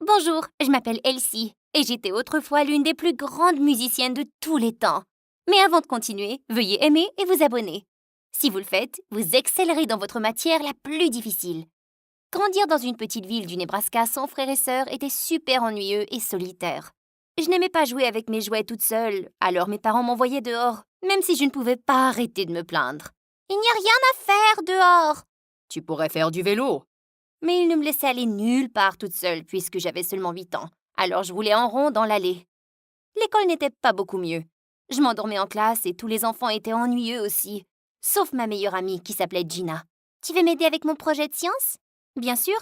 Bonjour, je m'appelle Elsie et j'étais autrefois l'une des plus grandes musiciennes de tous les temps. Mais avant de continuer, veuillez aimer et vous abonner. Si vous le faites, vous excellerez dans votre matière la plus difficile. Grandir dans une petite ville du Nebraska sans frères et sœurs était super ennuyeux et solitaire. Je n'aimais pas jouer avec mes jouets toute seule, alors mes parents m'envoyaient dehors, même si je ne pouvais pas arrêter de me plaindre. Il n'y a rien à faire dehors. Tu pourrais faire du vélo. Mais ils ne me laissaient aller nulle part toute seule puisque j'avais seulement 8 ans, alors je roulais en rond dans l'allée. L'école n'était pas beaucoup mieux. Je m'endormais en classe et tous les enfants étaient ennuyeux aussi, sauf ma meilleure amie qui s'appelait Gina. Tu veux m'aider avec mon projet de science? Bien sûr.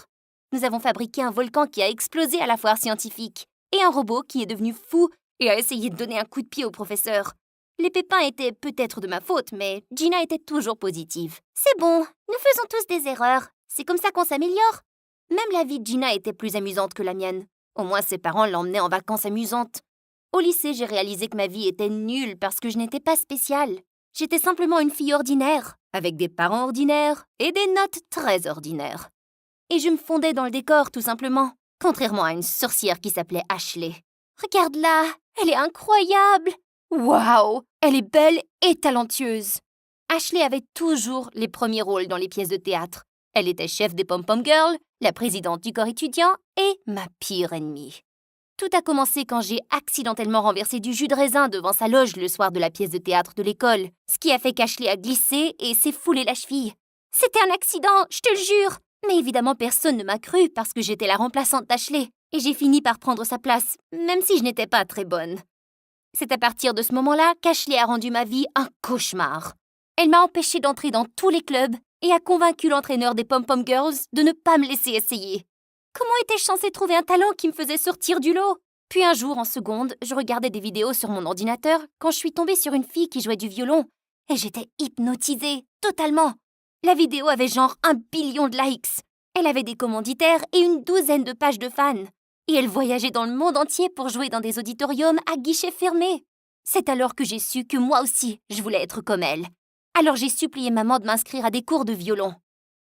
Nous avons fabriqué un volcan qui a explosé à la foire scientifique et un robot qui est devenu fou et a essayé de donner un coup de pied au professeur. Les pépins étaient peut-être de ma faute, mais Gina était toujours positive. C'est bon, nous faisons tous des erreurs. C'est comme ça qu'on s'améliore. Même la vie de Gina était plus amusante que la mienne. Au moins ses parents l'emmenaient en vacances amusantes. Au lycée, j'ai réalisé que ma vie était nulle parce que je n'étais pas spéciale. J'étais simplement une fille ordinaire, avec des parents ordinaires et des notes très ordinaires. Et je me fondais dans le décor, tout simplement, contrairement à une sorcière qui s'appelait Ashley. Regarde-la, elle est incroyable! Waouh! Elle est belle et talentueuse. Ashley avait toujours les premiers rôles dans les pièces de théâtre. Elle était chef des Pom-Pom Girls, la présidente du corps étudiant et ma pire ennemie. Tout a commencé quand j'ai accidentellement renversé du jus de raisin devant sa loge le soir de la pièce de théâtre de l'école, ce qui a fait qu'Ashley a glissé et s'est foulé la cheville. C'était un accident, je te le jure! Mais évidemment, personne ne m'a cru parce que j'étais la remplaçante d'Ashley et j'ai fini par prendre sa place, même si je n'étais pas très bonne. C'est à partir de ce moment-là qu'Ashley a rendu ma vie un cauchemar. Elle m'a empêchée d'entrer dans tous les clubs et a convaincu l'entraîneur des Pom-Pom Girls de ne pas me laisser essayer. Comment étais-je censée trouver un talent qui me faisait sortir du lot? Puis un jour, en seconde, je regardais des vidéos sur mon ordinateur quand je suis tombée sur une fille qui jouait du violon. Et j'étais hypnotisée, totalement. La vidéo avait genre 1 billion de likes. Elle avait des commanditaires et une douzaine de pages de fans. Et elle voyageait dans le monde entier pour jouer dans des auditoriums à guichets fermés. C'est alors que j'ai su que moi aussi, je voulais être comme elle. Alors j'ai supplié maman de m'inscrire à des cours de violon.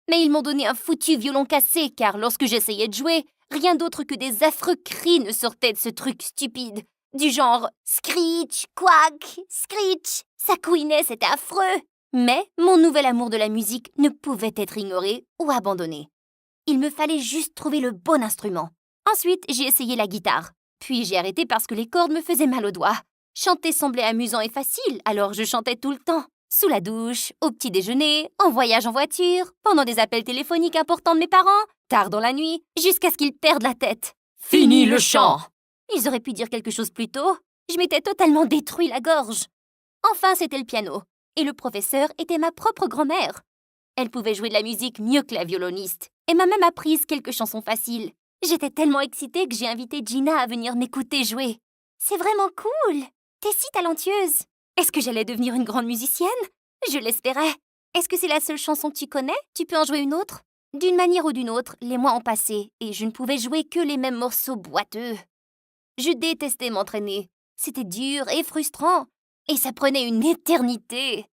Mais ils m'ont donné un foutu violon cassé car lorsque j'essayais de jouer, rien d'autre que des affreux cris ne sortaient de ce truc stupide. Du genre « screech, quack, screech ». Ça couinait, c'était affreux. Mais mon nouvel amour de la musique ne pouvait être ignoré ou abandonné. Il me fallait juste trouver le bon instrument. Ensuite, j'ai essayé la guitare. Puis j'ai arrêté parce que les cordes me faisaient mal aux doigts. Chanter semblait amusant et facile, alors je chantais tout le temps. Sous la douche, au petit déjeuner, en voyage en voiture, pendant des appels téléphoniques importants de mes parents, tard dans la nuit, jusqu'à ce qu'ils perdent la tête. Fini le chant! Ils auraient pu dire quelque chose plus tôt. Je m'étais totalement détruit la gorge. Enfin, c'était le piano. Et le professeur était ma propre grand-mère. Elle pouvait jouer de la musique mieux que la violoniste et m'a même apprise quelques chansons faciles. J'étais tellement excitée que j'ai invité Gina à venir m'écouter jouer. C'est vraiment cool! T'es si talentueuse! Est-ce que j'allais devenir une grande musicienne? Je l'espérais. Est-ce que c'est la seule chanson que tu connais? Tu peux en jouer une autre? D'une manière ou d'une autre, les mois ont passé et je ne pouvais jouer que les mêmes morceaux boiteux. Je détestais m'entraîner. C'était dur et frustrant. Et ça prenait une éternité.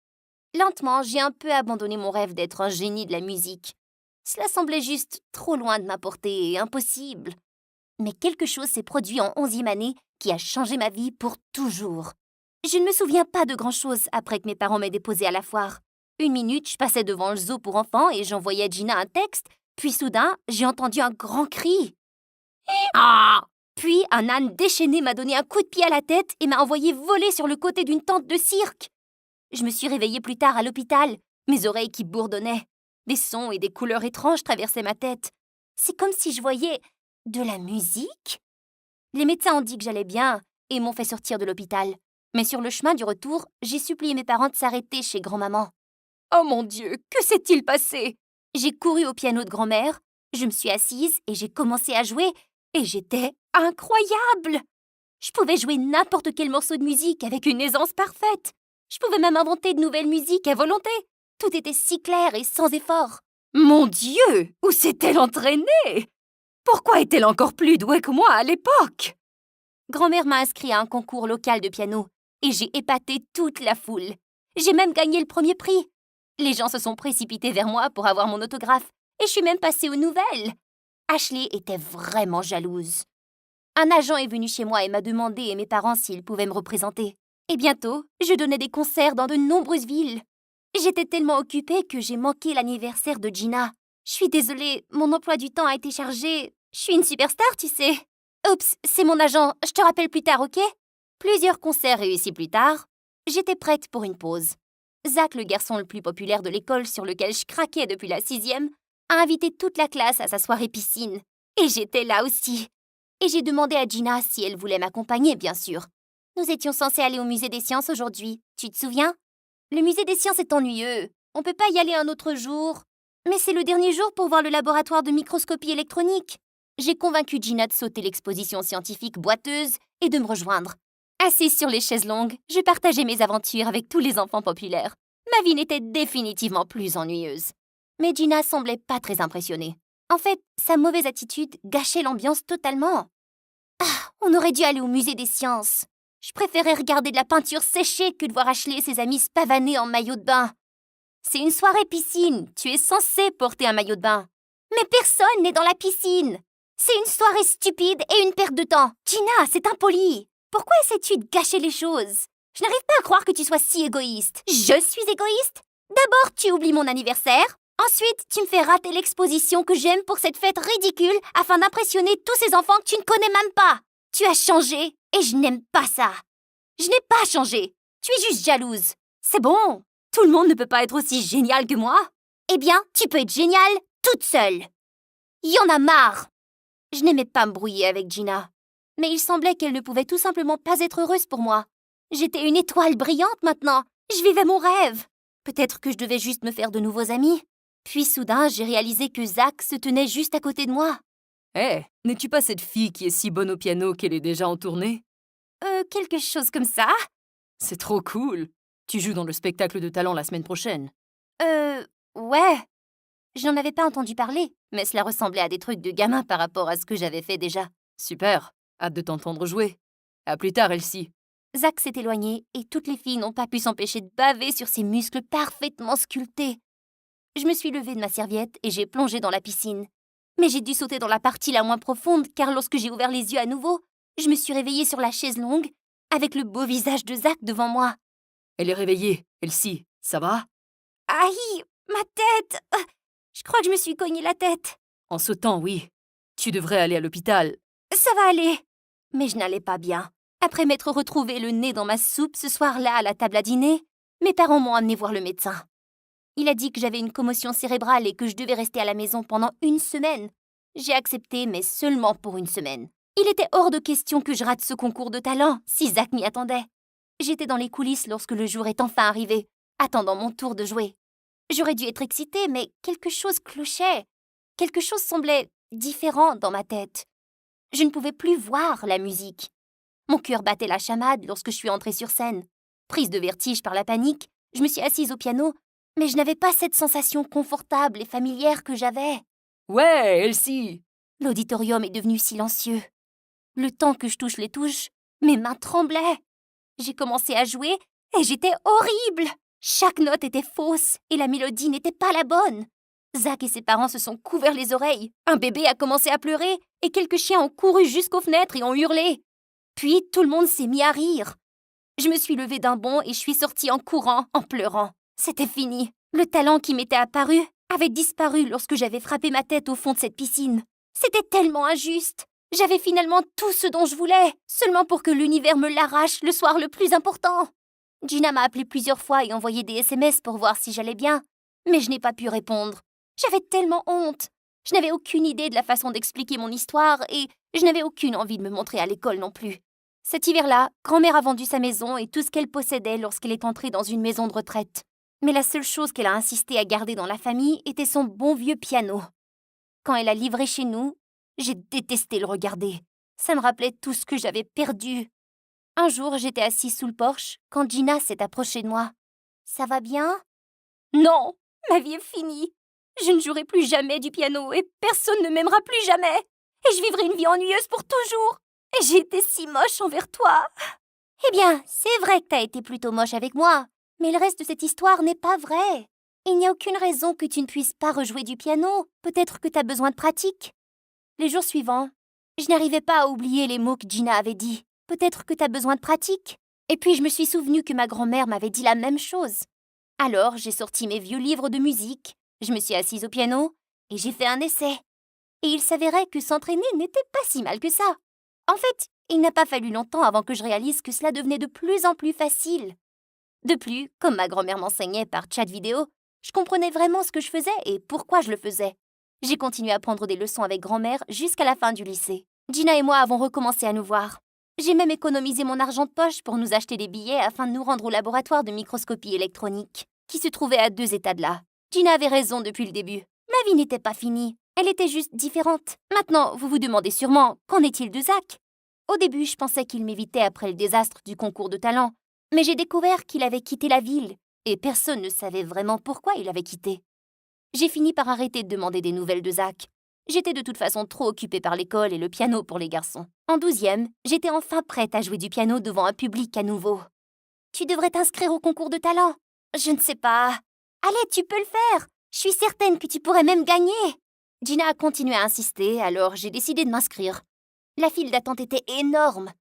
Lentement, j'ai un peu abandonné mon rêve d'être un génie de la musique. Cela semblait juste trop loin de ma portée et impossible. Mais quelque chose s'est produit en 11e année qui a changé ma vie pour toujours. Je ne me souviens pas de grand-chose après que mes parents m'aient déposée à la foire. Une minute, je passais devant le zoo pour enfants et j'envoyais à Gina un texte, puis soudain, j'ai entendu un grand cri. Ah! Puis un âne déchaîné m'a donné un coup de pied à la tête et m'a envoyé voler sur le côté d'une tente de cirque. Je me suis réveillée plus tard à l'hôpital, mes oreilles qui bourdonnaient. Des sons et des couleurs étranges traversaient ma tête. C'est comme si je voyais de la musique. Les médecins ont dit que j'allais bien et m'ont fait sortir de l'hôpital. Mais sur le chemin du retour, j'ai supplié mes parents de s'arrêter chez grand-maman. Oh mon Dieu, que s'est-il passé? J'ai couru au piano de grand-mère, je me suis assise et j'ai commencé à jouer et j'étais incroyable! Je pouvais jouer n'importe quel morceau de musique avec une aisance parfaite. Je pouvais même inventer de nouvelles musiques à volonté. Tout était si clair et sans effort. Mon Dieu! Où s'est-elle entraînée? Pourquoi est-elle encore plus douée que moi à l'époque? Grand-mère m'a inscrit à un concours local de piano et j'ai épaté toute la foule. J'ai même gagné le premier prix. Les gens se sont précipités vers moi pour avoir mon autographe et je suis même passée aux nouvelles. Ashley était vraiment jalouse. Un agent est venu chez moi et m'a demandé à mes parents s'ils pouvaient me représenter. Et bientôt, je donnais des concerts dans de nombreuses villes. J'étais tellement occupée que j'ai manqué l'anniversaire de Gina. Je suis désolée, mon emploi du temps a été chargé. Je suis une superstar, tu sais. Oups, c'est mon agent, je te rappelle plus tard, ok? Plusieurs concerts réussis plus tard, j'étais prête pour une pause. Zach, le garçon le plus populaire de l'école sur lequel je craquais depuis la 6e, a invité toute la classe à sa soirée piscine. Et j'étais là aussi. Et j'ai demandé à Gina si elle voulait m'accompagner, bien sûr. Nous étions censés aller au musée des sciences aujourd'hui, tu te souviens? Le musée des sciences est ennuyeux. On peut pas y aller un autre jour. Mais c'est le dernier jour pour voir le laboratoire de microscopie électronique. J'ai convaincu Gina de sauter l'exposition scientifique boiteuse et de me rejoindre. Assise sur les chaises longues, je partageais mes aventures avec tous les enfants populaires. Ma vie n'était définitivement plus ennuyeuse. Mais Gina semblait pas très impressionnée. En fait, sa mauvaise attitude gâchait l'ambiance totalement. Ah, on aurait dû aller au musée des sciences. Je préférais regarder de la peinture séchée que de voir Ashley et ses amis se pavaner en maillot de bain. C'est une soirée piscine, tu es censé porter un maillot de bain. Mais personne n'est dans la piscine. C'est une soirée stupide et une perte de temps. Gina, c'est impoli. Pourquoi essaies-tu de gâcher les choses? Je n'arrive pas à croire que tu sois si égoïste. Je suis égoïste? D'abord, tu oublies mon anniversaire. Ensuite, tu me fais rater l'exposition que j'aime pour cette fête ridicule afin d'impressionner tous ces enfants que tu ne connais même pas. Tu as changé et je n'aime pas ça. Je n'ai pas changé. Tu es juste jalouse. C'est bon. Tout le monde ne peut pas être aussi génial que moi. Eh bien, tu peux être géniale toute seule. Il y en a marre. Je n'aimais pas me brouiller avec Gina. Mais il semblait qu'elle ne pouvait tout simplement pas être heureuse pour moi. J'étais une étoile brillante maintenant. Je vivais mon rêve. Peut-être que je devais juste me faire de nouveaux amis. Puis soudain, j'ai réalisé que Zach se tenait juste à côté de moi. Hé, n'es-tu pas cette fille qui est si bonne au piano qu'elle est déjà en tournée? Quelque chose comme ça? C'est trop cool. Tu joues dans le spectacle de talent la semaine prochaine. Ouais. Je n'en avais pas entendu parler, mais cela ressemblait à des trucs de gamin par rapport à ce que j'avais fait déjà. Super. Hâte de t'entendre jouer. À plus tard, Elsie. Zach s'est éloigné et toutes les filles n'ont pas pu s'empêcher de baver sur ses muscles parfaitement sculptés. Je me suis levée de ma serviette et j'ai plongé dans la piscine. Mais j'ai dû sauter dans la partie la moins profonde car lorsque j'ai ouvert les yeux à nouveau, je me suis réveillée sur la chaise longue avec le beau visage de Zach devant moi. Elle est réveillée. Elsie, ça va? Aïe, ma tête! Je crois que je me suis cogné la tête. En ce temps, oui. Tu devrais aller à l'hôpital. Ça va aller. Mais je n'allais pas bien. Après m'être retrouvée le nez dans ma soupe ce soir-là à la table à dîner, mes parents m'ont amené voir le médecin. Il a dit que j'avais une commotion cérébrale et que je devais rester à la maison pendant 1 semaine. J'ai accepté, mais seulement pour 1 semaine. Il était hors de question que je rate ce concours de talent, si Zach m'y attendait. J'étais dans les coulisses lorsque le jour est enfin arrivé, attendant mon tour de jouer. J'aurais dû être excitée, mais quelque chose clochait. Quelque chose semblait différent dans ma tête. Je ne pouvais plus voir la musique. Mon cœur battait la chamade lorsque je suis entrée sur scène. Prise de vertige par la panique, je me suis assise au piano, mais je n'avais pas cette sensation confortable et familière que j'avais. Ouais, Elsie! L'auditorium est devenu silencieux. Le temps que je touche les touches, mes mains tremblaient. J'ai commencé à jouer et j'étais horrible. Chaque note était fausse et la mélodie n'était pas la bonne. Zach et ses parents se sont couverts les oreilles. Un bébé a commencé à pleurer et quelques chiens ont couru jusqu'aux fenêtres et ont hurlé. Puis tout le monde s'est mis à rire. Je me suis levée d'un bond et je suis sortie en courant, en pleurant. C'était fini. Le talent qui m'était apparu avait disparu lorsque j'avais frappé ma tête au fond de cette piscine. C'était tellement injuste. J'avais finalement tout ce dont je voulais, seulement pour que l'univers me l'arrache le soir le plus important. Gina m'a appelé plusieurs fois et envoyé des SMS pour voir si j'allais bien, mais je n'ai pas pu répondre. J'avais tellement honte. Je n'avais aucune idée de la façon d'expliquer mon histoire et je n'avais aucune envie de me montrer à l'école non plus. Cet hiver-là, grand-mère a vendu sa maison et tout ce qu'elle possédait lorsqu'elle est entrée dans une maison de retraite. Mais la seule chose qu'elle a insisté à garder dans la famille était son bon vieux piano. Quand elle a livré chez nous, j'ai détesté le regarder. Ça me rappelait tout ce que j'avais perdu. Un jour, j'étais assise sous le porche quand Gina s'est approchée de moi. « Ça va bien ?»« Non, ma vie est finie. Je ne jouerai plus jamais du piano et personne ne m'aimera plus jamais. Et je vivrai une vie ennuyeuse pour toujours. Et j'ai été si moche envers toi. » Eh bien, c'est vrai que t'as été plutôt moche avec moi. Mais le reste de cette histoire n'est pas vrai. Il n'y a aucune raison que tu ne puisses pas rejouer du piano. Peut-être que t'as besoin de pratique. Les jours suivants, Je n'arrivais pas à oublier les mots que Gina avait dit. Peut-être que t'as besoin de pratique. Et puis je me suis souvenu que ma grand-mère m'avait dit la même chose. Alors j'ai sorti mes vieux livres de musique, je me suis assise au piano et j'ai fait un essai. Et il s'avérait que s'entraîner n'était pas si mal que ça. En fait, il n'a pas fallu longtemps avant que je réalise que cela devenait de plus en plus facile. De plus, comme ma grand-mère m'enseignait par chat vidéo, je comprenais vraiment ce que je faisais et pourquoi je le faisais. J'ai continué à prendre des leçons avec grand-mère jusqu'à la fin du lycée. Gina et moi avons recommencé à nous voir. J'ai même économisé mon argent de poche pour nous acheter des billets afin de nous rendre au laboratoire de microscopie électronique, qui se trouvait à 2 états de là. Gina avait raison depuis le début. Ma vie n'était pas finie. Elle était juste différente. Maintenant, vous vous demandez sûrement, qu'en est-il de Zach? Au début, je pensais qu'il m'évitait après le désastre du concours de talent, mais j'ai découvert qu'il avait quitté la ville, et personne ne savait vraiment pourquoi il avait quitté. J'ai fini par arrêter de demander des nouvelles de Zach. J'étais de toute façon trop occupée par l'école et le piano pour les garçons. En 12e, j'étais enfin prête à jouer du piano devant un public à nouveau. Tu devrais t'inscrire au concours de talent. Je ne sais pas. Allez, tu peux le faire. Je suis certaine que tu pourrais même gagner. Gina a continué à insister, alors j'ai décidé de m'inscrire. La file d'attente était énorme.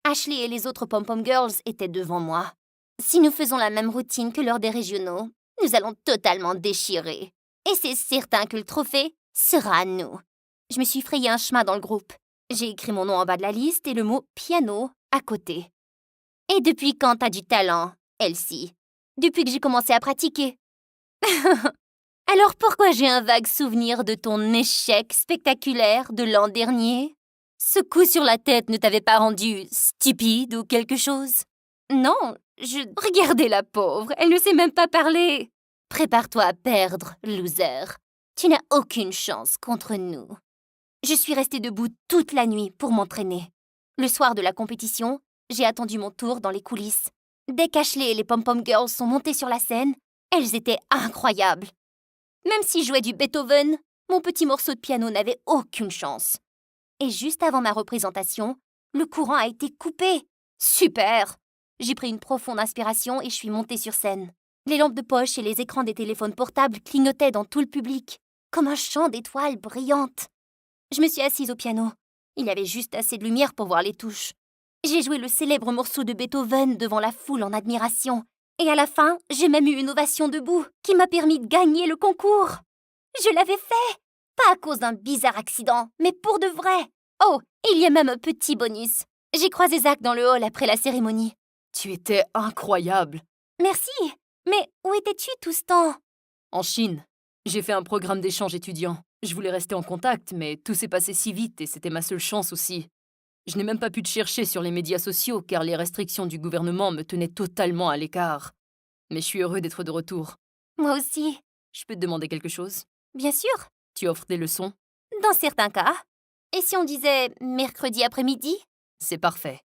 Ashley et les autres pom-pom girls étaient devant moi. Si nous faisons la même routine que lors des régionaux, nous allons totalement déchirer. Et c'est certain que le trophée sera à nous. Je me suis frayé un chemin dans le groupe. J'ai écrit mon nom en bas de la liste et le mot « piano » à côté. Et depuis quand t'as du talent, Elsie? Depuis que j'ai commencé à pratiquer. Alors pourquoi j'ai un vague souvenir de ton échec spectaculaire de l'an dernier? Ce coup sur la tête ne t'avait pas rendu stupide ou quelque chose? Non, Regardez la pauvre, elle ne sait même pas parler. Prépare-toi à perdre, loser. Tu n'as aucune chance contre nous. Je suis restée debout toute la nuit pour m'entraîner. Le soir de la compétition, j'ai attendu mon tour dans les coulisses. Dès qu'Ashley et les pom-pom girls sont montées sur la scène, elles étaient incroyables. Même si je jouais du Beethoven, mon petit morceau de piano n'avait aucune chance. Et juste avant ma représentation, le courant a été coupé. Super! J'ai pris une profonde inspiration et je suis montée sur scène. Les lampes de poche et les écrans des téléphones portables clignotaient dans tout le public, comme un champ d'étoiles brillantes. Je me suis assise au piano. Il y avait juste assez de lumière pour voir les touches. J'ai joué le célèbre morceau de Beethoven devant la foule en admiration. Et à la fin, j'ai même eu une ovation debout qui m'a permis de gagner le concours. Je l'avais fait! Pas à cause d'un bizarre accident, mais pour de vrai. Oh, il y a même un petit bonus. J'ai croisé Zach dans le hall après la cérémonie. Tu étais incroyable. Merci! Mais où étais-tu tout ce temps? En Chine, j'ai fait un programme d'échange étudiant. Je voulais rester en contact, mais tout s'est passé si vite et c'était ma seule chance aussi. Je n'ai même pas pu te chercher sur les médias sociaux car les restrictions du gouvernement me tenaient totalement à l'écart. Mais je suis heureux d'être de retour. Moi aussi. Je peux te demander quelque chose? Bien sûr. Tu offres des leçons? Dans certains cas. Et si on disait mercredi après-midi? C'est parfait.